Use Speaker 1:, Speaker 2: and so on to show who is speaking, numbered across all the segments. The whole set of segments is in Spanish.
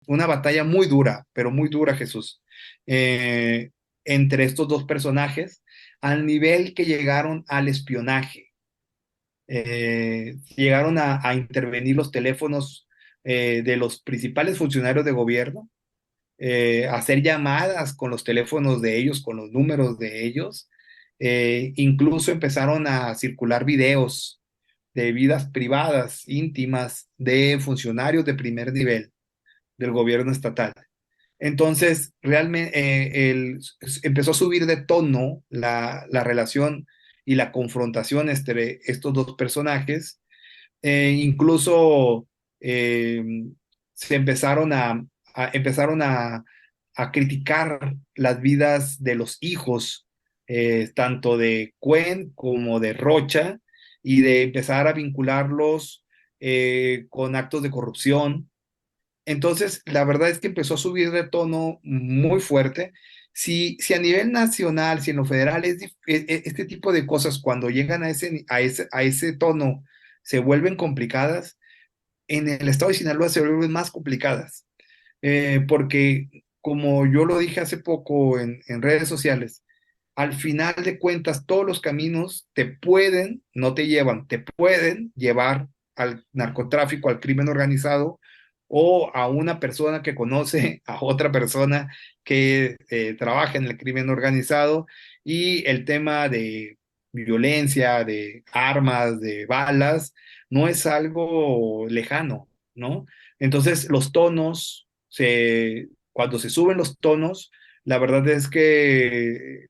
Speaker 1: una batalla muy dura, pero muy dura, Jesús, eh, entre estos dos personajes, al nivel que llegaron al espionaje. Llegaron a intervenir los teléfonos de los principales funcionarios de gobierno, hacer llamadas con los teléfonos de ellos, con los números de ellos. Incluso empezaron a circular videos de vidas privadas, íntimas, de funcionarios de primer nivel del gobierno estatal. Entonces, realmente empezó a subir de tono la relación y la confrontación entre estos dos personajes. Incluso eh, se empezaron a criticar las vidas de los hijos, tanto de Cuen como de Rocha, y de empezar a vincularlos con actos de corrupción. Entonces, la verdad es que empezó a subir de tono muy fuerte. Si a nivel nacional, si en lo federal, este tipo de cosas cuando llegan a ese tono se vuelven complicadas, en el estado de Sinaloa se vuelven más complicadas. Porque, como yo lo dije hace poco en redes sociales, al final de cuentas, todos los caminos no te llevan, te pueden llevar al narcotráfico, al crimen organizado, o a una persona que conoce a otra persona que trabaja en el crimen organizado, y el tema de violencia, de armas, de balas, no es algo lejano, ¿no? Entonces, cuando se suben los tonos, la verdad es que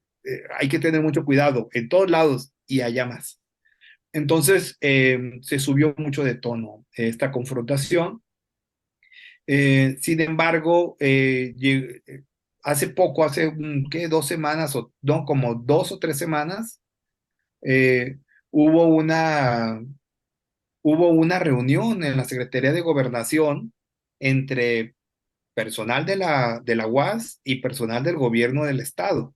Speaker 1: hay que tener mucho cuidado en todos lados y allá más. Entonces, se subió mucho de tono esta confrontación. Sin embargo, hace poco, ¿qué? 2 semanas, o no, como 2 o 3 semanas, eh, hubo una, hubo una reunión en la Secretaría de Gobernación entre personal de la UAS y personal del gobierno del estado.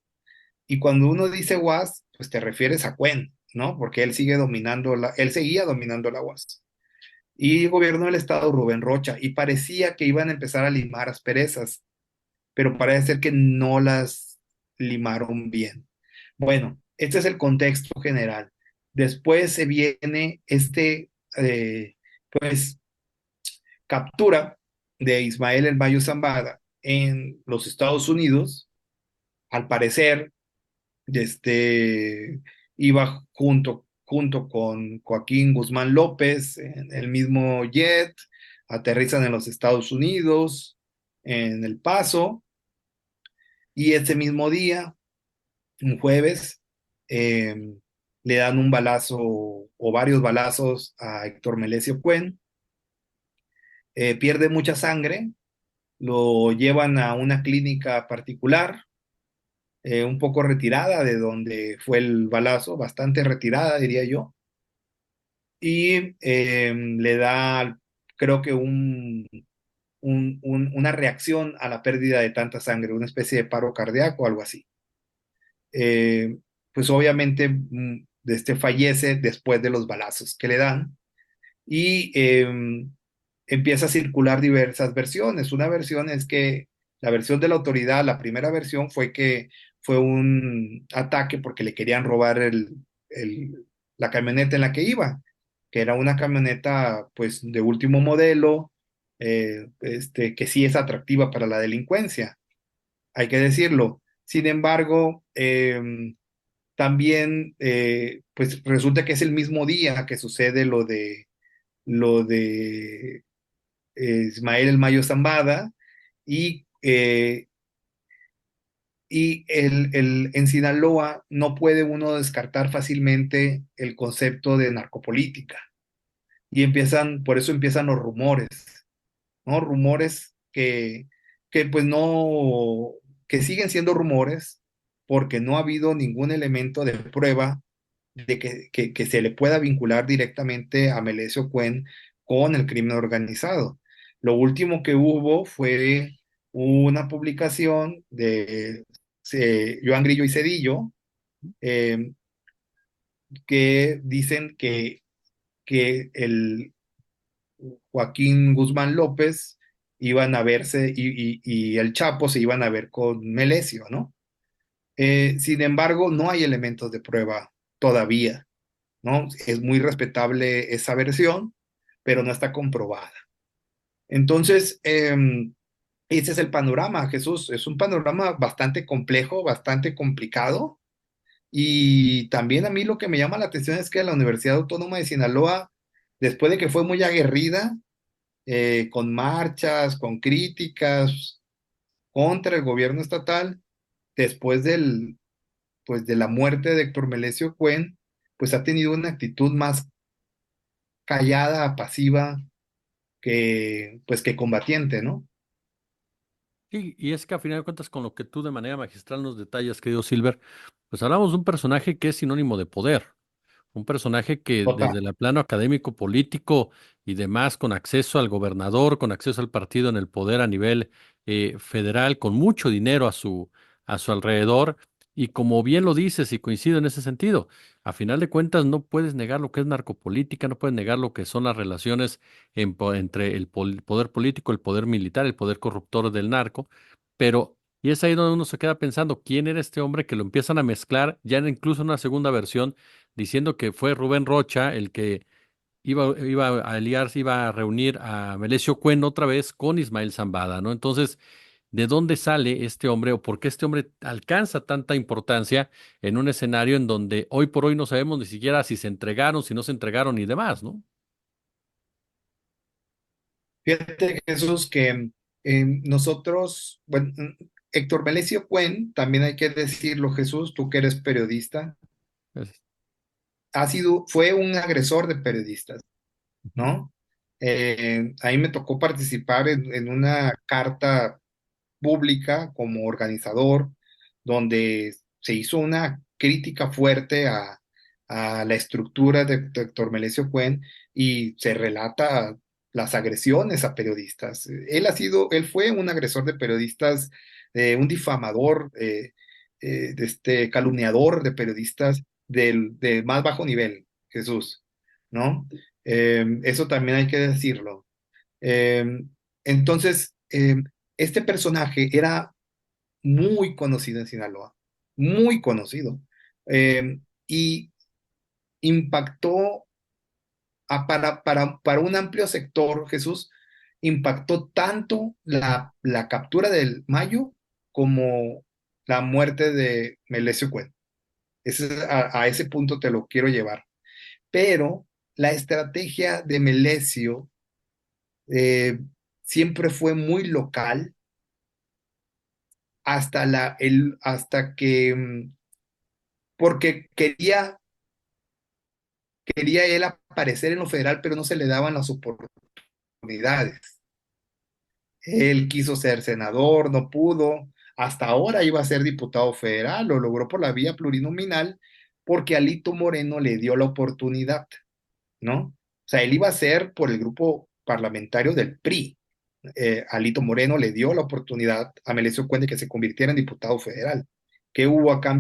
Speaker 1: Y cuando uno dice UAS, pues te refieres a Cuen, ¿no? Porque él seguía dominando la UAS. Y el gobierno del estado, Rubén Rocha, y parecía que iban a empezar a limar asperezas, pero parece ser que no las limaron bien. Bueno, este es el contexto general. Después se viene pues, captura de Ismael El Mayo Zambada en los Estados Unidos. Al parecer, iba junto con Joaquín Guzmán López en el mismo jet, aterrizan en los Estados Unidos, en El Paso, y ese mismo día, un jueves, eh, le dan un balazo o varios balazos a Héctor Melesio Cuen. Pierde mucha sangre, lo llevan a una clínica particular, un poco retirada de donde fue el balazo, bastante retirada, diría yo, y le da, creo que una reacción a la pérdida de tanta sangre, una especie de paro cardíaco o algo así. Eh, pues obviamente fallece después de los balazos que le dan, y empieza a circular diversas versiones. Una versión es que la versión de la autoridad, la primera versión fue que fue un ataque porque le querían robar la camioneta en la que iba, que era una camioneta pues de último modelo, que sí es atractiva para la delincuencia, hay que decirlo. Sin embargo, también pues resulta que es el mismo día que sucede lo de Ismael El Mayo Zambada, y, en Sinaloa no puede uno descartar fácilmente el concepto de narcopolítica, y por eso empiezan los rumores, ¿no? Rumores que pues no, que siguen siendo rumores, porque no ha habido ningún elemento de prueba de que se le pueda vincular directamente a Melesio Cuen con el crimen organizado. Lo último que hubo fue una publicación de Joan Grillo y Cedillo, eh, que dicen que el Joaquín Guzmán López iban a verse y el Chapo se iban a ver con Melesio, ¿no? Sin embargo, no hay elementos de prueba todavía, ¿no? Es muy respetable esa versión, pero no está comprobada. Entonces, ese es el panorama, Jesús. Es un panorama bastante complejo, bastante complicado. Y también a mí lo que me llama la atención es que la Universidad Autónoma de Sinaloa, después de que fue muy aguerrida, con marchas, con críticas contra el gobierno estatal, después pues, de la muerte de Héctor Melesio Cuen, pues ha tenido una actitud más callada, pasiva, pues, que combatiente, ¿no?
Speaker 2: Sí, y es que a final de cuentas, con lo que tú de manera magistral nos detallas, querido Silver, pues hablamos de un personaje que es sinónimo de poder. Un personaje que
Speaker 1: Total.
Speaker 2: desde el plano académico, político y demás, con acceso al gobernador, con acceso al partido en el poder a nivel federal, con mucho dinero a su alrededor, y como bien lo dices, y coincido en ese sentido, a final de cuentas no puedes negar lo que es narcopolítica, no puedes negar lo que son las relaciones entre el poder político, el poder militar, el poder corruptor del narco, pero... Y es ahí donde uno se queda pensando, ¿quién era este hombre que lo empiezan a mezclar ya en incluso una segunda versión? Diciendo que fue Rubén Rocha el que iba a aliarse, iba a reunir a Melesio Cuen otra vez con Ismael Zambada, ¿no? Entonces, ¿de dónde sale este hombre o por qué este hombre alcanza tanta importancia en un escenario en donde hoy por hoy no sabemos ni siquiera si se entregaron, si no se entregaron y demás, ¿no?
Speaker 1: Fíjate, Jesús, que nosotros, bueno, Héctor Melesio Cuen, también hay que decirlo, Jesús, tú que eres periodista,
Speaker 2: Es-
Speaker 1: fue un agresor de periodistas,
Speaker 2: Ujú.
Speaker 1: ¿no? Ahí me tocó participar en una carta pública como organizador, donde se hizo una crítica fuerte a la estructura de Héctor Melesio Cuen y se relata las agresiones a periodistas. Él fue un agresor de periodistas, un difamador, calumniador de periodistas de más bajo nivel, Jesús, ¿no? Eso también hay que decirlo. Eh, entonces, este personaje era muy conocido en Sinaloa, muy conocido, y impactó para un amplio sector, Jesús, impactó tanto la captura del Mayo como la muerte de Melesio Cuen. A ese punto te lo quiero llevar. Pero la estrategia de Melesio eh, siempre fue muy local hasta que, porque quería él aparecer en lo federal, pero no se le daban las oportunidades. Él quiso ser senador, no pudo. Hasta ahora iba a ser diputado federal, lo logró por la vía plurinominal, porque Alito Moreno le dio la oportunidad, ¿no? O sea, él iba a ser por el grupo parlamentario del PRI. Alito Moreno le dio la oportunidad a Melesio Cuende que se convirtiera en diputado federal. ¿Qué hubo a cambio